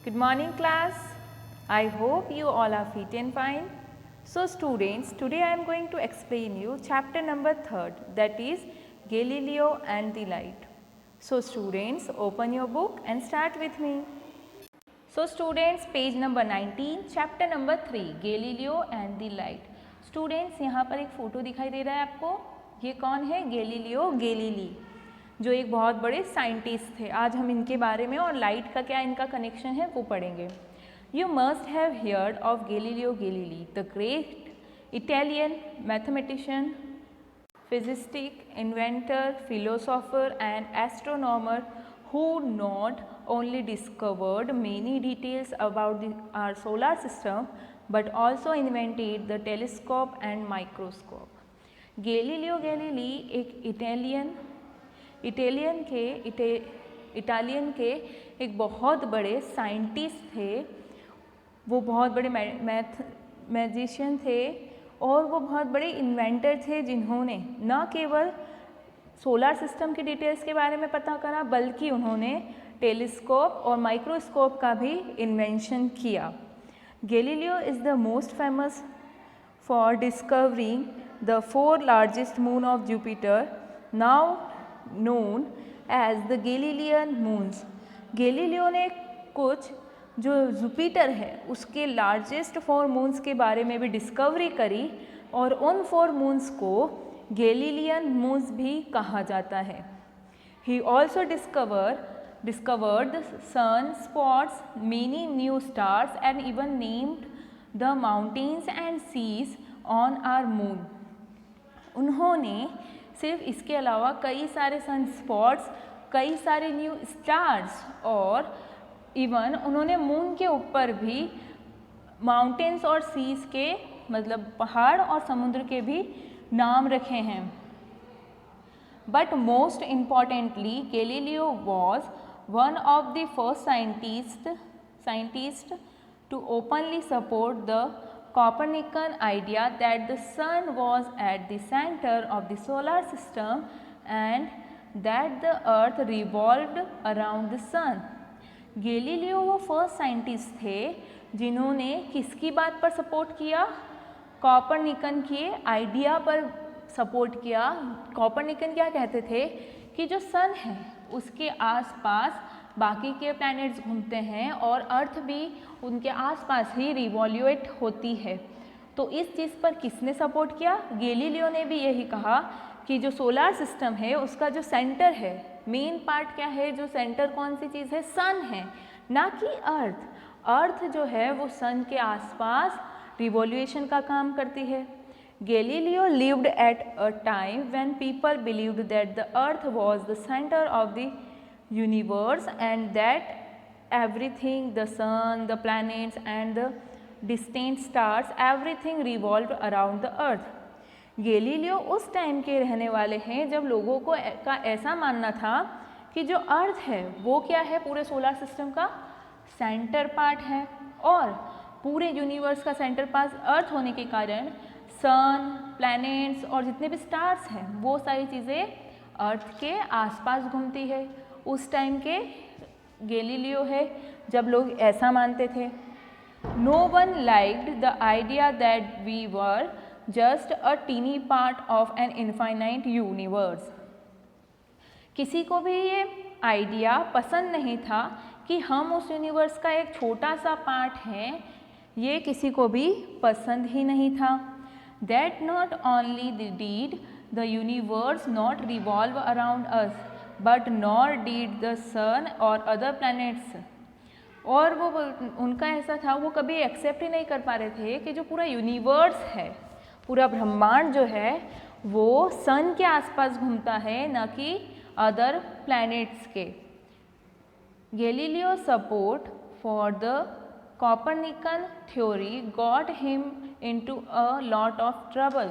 Good morning class. I hope you all are fit and fine. So students, today I am going to explain you chapter number 3rd, that is Galileo and the light. So students, open your book and start with me. So students, page number 19, chapter number 3, Galileo and the light. Students, यहाँ पर एक photo दिखाई दे रहा है आपको. ये कौन है? गैलीलियो गैलीली, जो एक बहुत बड़े साइंटिस्ट थे. आज हम इनके बारे में और लाइट का क्या इनका कनेक्शन है वो पढ़ेंगे. You must have heard of Galileo Galilei, the great Italian mathematician, physicist, inventor, philosopher and astronomer who not only discovered many details about our solar system but also invented the telescope and microscope. Galileo Galilei एक Italian के एक बहुत बड़े scientist थे. वो बहुत बड़े magician थे और वो बहुत बड़े इन्वेंटर थे जिन्होंने न केवल सोलर सिस्टम की डिटेल्स के बारे में पता करा बल्कि उन्होंने टेलीस्कोप और माइक्रोस्कोप का भी इन्वेंशन किया. Galileo is the most famous for discovering the 4 largest moon of Jupiter, now known as the Galilean moons. Galileo ने कुछ जो जुपिटर है उसके लार्जेस्ट 4 मून्स के बारे में भी डिस्कवरी करी और उन 4 मून्स को गैलीलियन मून्स भी कहा जाता है. He also discovered the sun, spots, many new stars and even named the mountains and seas on our moon. उन्होंने सिर्फ इसके अलावा कई सारे सन स्पॉट्स, कई सारे न्यू स्टार्स और इवन उन्होंने मून के ऊपर भी माउंटेन्स और सीज के मतलब पहाड़ और समुद्र के भी नाम रखे हैं. But most importantly Galileo was one of the first scientist to openly support the Copernican idea that the sun was at the center of the solar system and that the earth revolved around the sun. Galileo वो first scientist थे जिन्होंने किसकी बात पर support किया? कॉपरनिकन के idea पर support किया. कॉपरनिकन क्या कहते थे कि जो सन है उसके आसपास बाकी के प्लैनेट्स घूमते हैं और अर्थ भी उनके आसपास ही रिवॉल्यूएट होती है. तो इस चीज़ पर किसने सपोर्ट किया? गैलीलियो ने भी यही कहा कि जो सोलर सिस्टम है उसका जो सेंटर है, मेन पार्ट क्या है, जो सेंटर कौन सी चीज़ है? सन है, ना कि अर्थ. अर्थ जो है वो सन के आसपास रिवॉल्यूएशन का काम करती है. Galileo lived at a time when people believed that the earth was the center of the universe and that everything, the sun, the planets and the distant stars, everything revolved around the earth. Galileo उस time के रहने वाले हैं जब लोगों को का ऐसा मानना था कि जो अर्थ है वो क्या है? पूरे सोलर सिस्टम का सेंटर पार्ट है और पूरे यूनिवर्स का सेंटर पार्ट अर्थ होने के कारण सन, प्लैनेट्स और जितने भी स्टार्स हैं वो सारी चीज़ें अर्थ के आसपास घूमती है. उस टाइम के गैलीलियो है जब लोग ऐसा मानते थे. No one liked the idea that we were just a tiny part of an infinite universe. किसी को भी ये आइडिया पसंद नहीं था कि हम उस यूनिवर्स का एक छोटा सा पार्ट हैं. ये किसी को भी पसंद ही नहीं था. That not only did the universe not revolve around us, but nor did the sun or other planets. और वो उनका ऐसा था, वो कभी एक्सेप्ट ही नहीं कर पा रहे थे कि जो पूरा यूनिवर्स है, पूरा ब्रह्मांड जो है वो सन के आसपास घूमता है, ना कि अदर प्लैनेट्स के. Galileo support for the Copernican theory got him into a lot of trouble.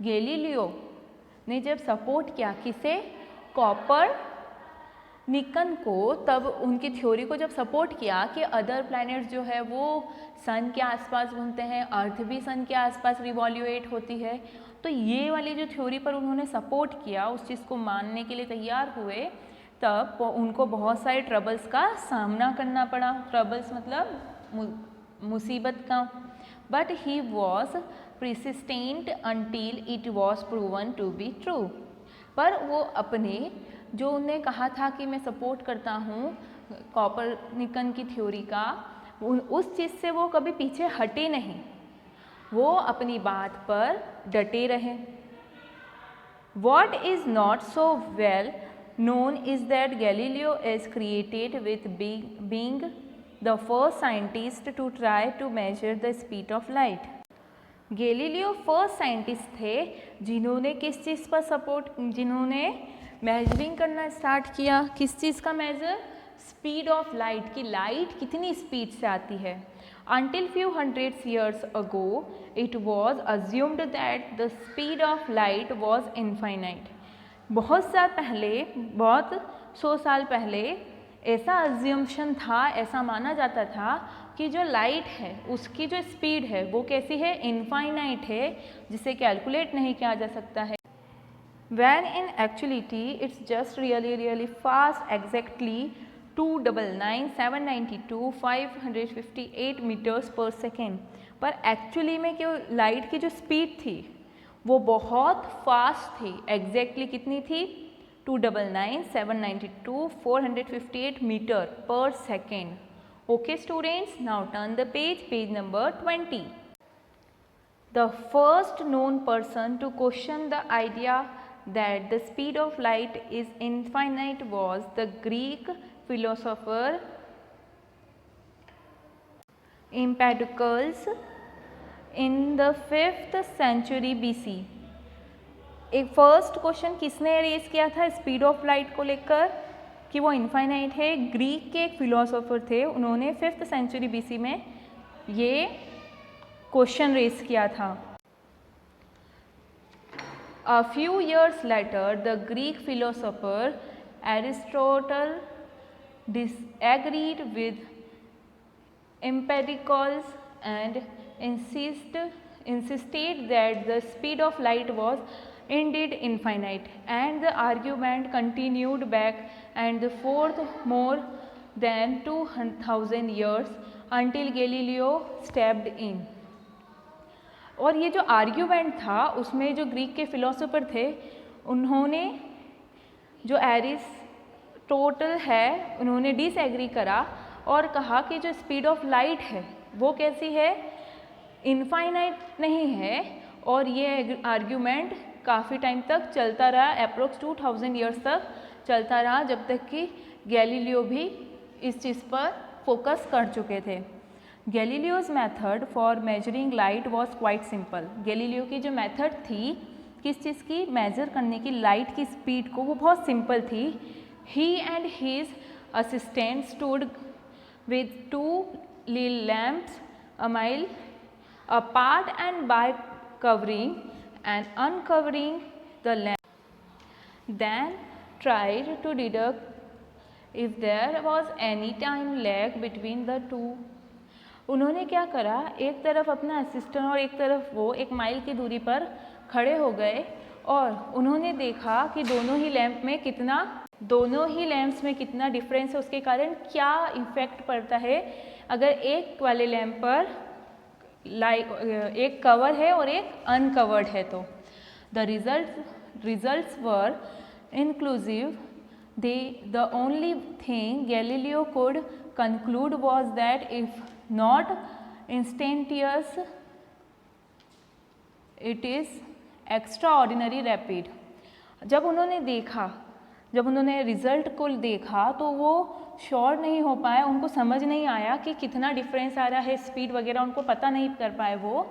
Galileo ने जब सपोर्ट किया किसे? कॉपरनिकन को, तब उनकी थ्योरी को जब सपोर्ट किया कि अदर प्लैनेट्स जो है वो सन के आसपास घूमते हैं, अर्थ भी सन के आसपास रिवॉल्यूएट होती है, तो ये वाली जो थ्योरी पर उन्होंने सपोर्ट किया, उस चीज़ को मानने के लिए तैयार हुए, तब उनको बहुत सारे ट्रबल्स का सामना करना पड़ा। ट्रबल्स मतलब मुसीबत का। But he was persistent until it was proven to be true। पर वो अपने जो उन्हें कहा था कि मैं सपोर्ट करता हूँ कोपरनिकस की थ्योरी का, उस चीज़ से वो कभी पीछे हटे नहीं, वो अपनी बात पर डटे रहे। What is not so well known is that Galileo is credited with being the first scientist to try to measure the speed of light। Galileo first scientist थे जिन्होंने किस चीज़ पर जिन्होंने मेजरिंग करना स्टार्ट किया। किस चीज़ का मेजर? स्पीड ऑफ लाइट, की लाइट कितनी स्पीड से आती है। Until few hundreds years ago, it was assumed that the speed of light was infinite। बहुत साल पहले, बहुत 100 साल पहले ऐसा अज्यूम्शन था, ऐसा माना जाता था कि जो लाइट है उसकी जो स्पीड है वो कैसी है? इनफाइनाइट है, जिसे कैलकुलेट नहीं किया जा सकता है। When in actuality it's just really fast, exactly 299,792,558 metres पर सेकेंड। पर एक्चुअली में क्यों लाइट की जो स्पीड थी वो बहुत फास्ट थी। एग्जैक्टली कितनी थी? 299,792,458 मीटर पर second. Okay students, now turn the page number 20. The first known person to question the idea that the speed of light is infinite was the Greek philosopher Empedocles in the 5th century BC। एक first question किसने raise किया था speed of light को लेकर कि वो infinite है? Greek के एक फिलोसोफर थे, उन्होंने 5th सेंचुरी बीसी में ये क्वेश्चन रेज किया था। A few years later, the Greek philosopher Aristotle disagreed with Empedocles and insisted that the speed of light was indeed infinite, and the argument continued back and forth more than 2,000 years until Galileo stepped in। और ये जो argument था उसमें जो Greek के philosopher थे उन्होंने जो एरिस्टोटल है उन्होंने डिसएग्री करा और कहा कि जो स्पीड ऑफ लाइट है वो कैसी है? इनफाइनाइट नहीं है। और ये आर्ग्यूमेंट काफ़ी टाइम तक चलता रहा, अप्रोक्स 2000 ईयर्स तक चलता रहा, जब तक कि गैलीलियो भी इस चीज़ पर फोकस कर चुके थे। Galileo's method for measuring light was quite simple. Galileo की जो मेथड थी किस चीज़ की? मेजर करने की लाइट की स्पीड को, वो बहुत सिंपल थी। He and his assistant stood with 2 little lamps a mile apart, and by covering and uncovering the lamp then tried to deduct if there was any time lag between the two। उन्होंने क्या करा, एक तरफ अपना assistant और एक तरफ वो 1 माइल की दूरी पर खड़े हो गए और उन्होंने देखा कि दोनों ही लैंप्स में कितना डिफरेंस है, उसके कारण क्या इफ़ेक्ट पड़ता है अगर एक वाले लैंप पर एक कवर है और एक अनकवर्ड है। तो the results were inclusive. The only thing Galileo could conclude was that if not instantaneous it is extraordinary rapid. जब उन्होंने रिज़ल्ट को देखा तो वो श्योर नहीं हो पाए, उनको समझ नहीं आया कि कितना डिफरेंस आ रहा है, स्पीड वगैरह उनको पता नहीं कर पाए वो,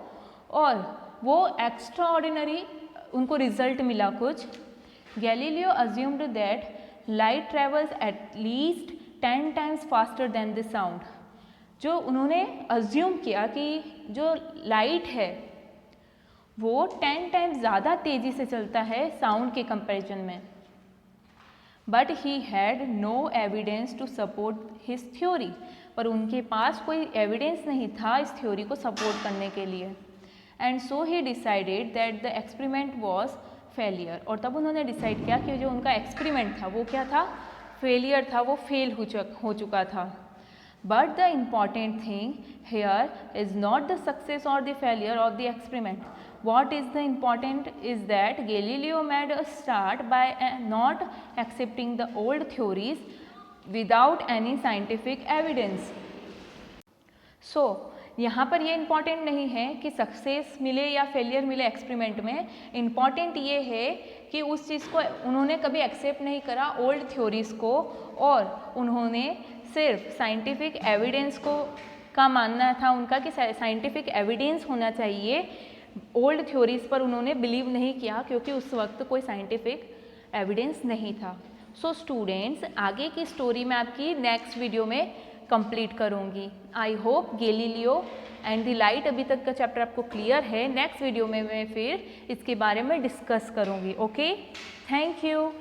और वो एक्स्ट्रा ऑर्डिनरी उनको रिज़ल्ट मिला कुछ। Galileo assumed that light travels at least 10 times faster than the sound. जो उन्होंने अज्यूम किया कि जो लाइट है वो 10 टाइम्स ज़्यादा तेज़ी से चलता है साउंड के कंपैरिजन में। But he had no evidence to support his theory. पर उनके पास कोई एविडेंस नहीं था इस थ्योरी को सपोर्ट करने के लिए। And so he decided that the experiment was failure. और तब उन्होंने डिसाइड किया कि जो उनका एक्सपेरिमेंट था वो क्या था? फेलियर था वो फेल हो चुका था। But the important thing here is not the success or the failure of the experiment. What is the important is that Galileo made a start by not accepting the old theories without any scientific evidence. So, यहाँ पर ये important नहीं है कि success मिले या failure मिले experiment में, इम्पॉर्टेंट ये है कि उस चीज़ को उन्होंने कभी एक्सेप्ट नहीं करा ओल्ड थ्योरीज़ को, और उन्होंने सिर्फ साइंटिफिक एविडेंस को का मानना था उनका कि साइंटिफिक एविडेंस होना चाहिए। ओल्ड थ्योरीज़ पर उन्होंने बिलीव नहीं किया क्योंकि उस वक्त कोई साइंटिफिक एविडेंस नहीं था। सो स्टूडेंट्स, आगे की स्टोरी मैं आपकी नेक्स्ट वीडियो में कंप्लीट करूँगी। I hope Galileo and the light अभी तक का चैप्टर आपको क्लियर है। नेक्स्ट वीडियो में मैं फिर इसके बारे में डिस्कस करूँगी। Okay, thank you.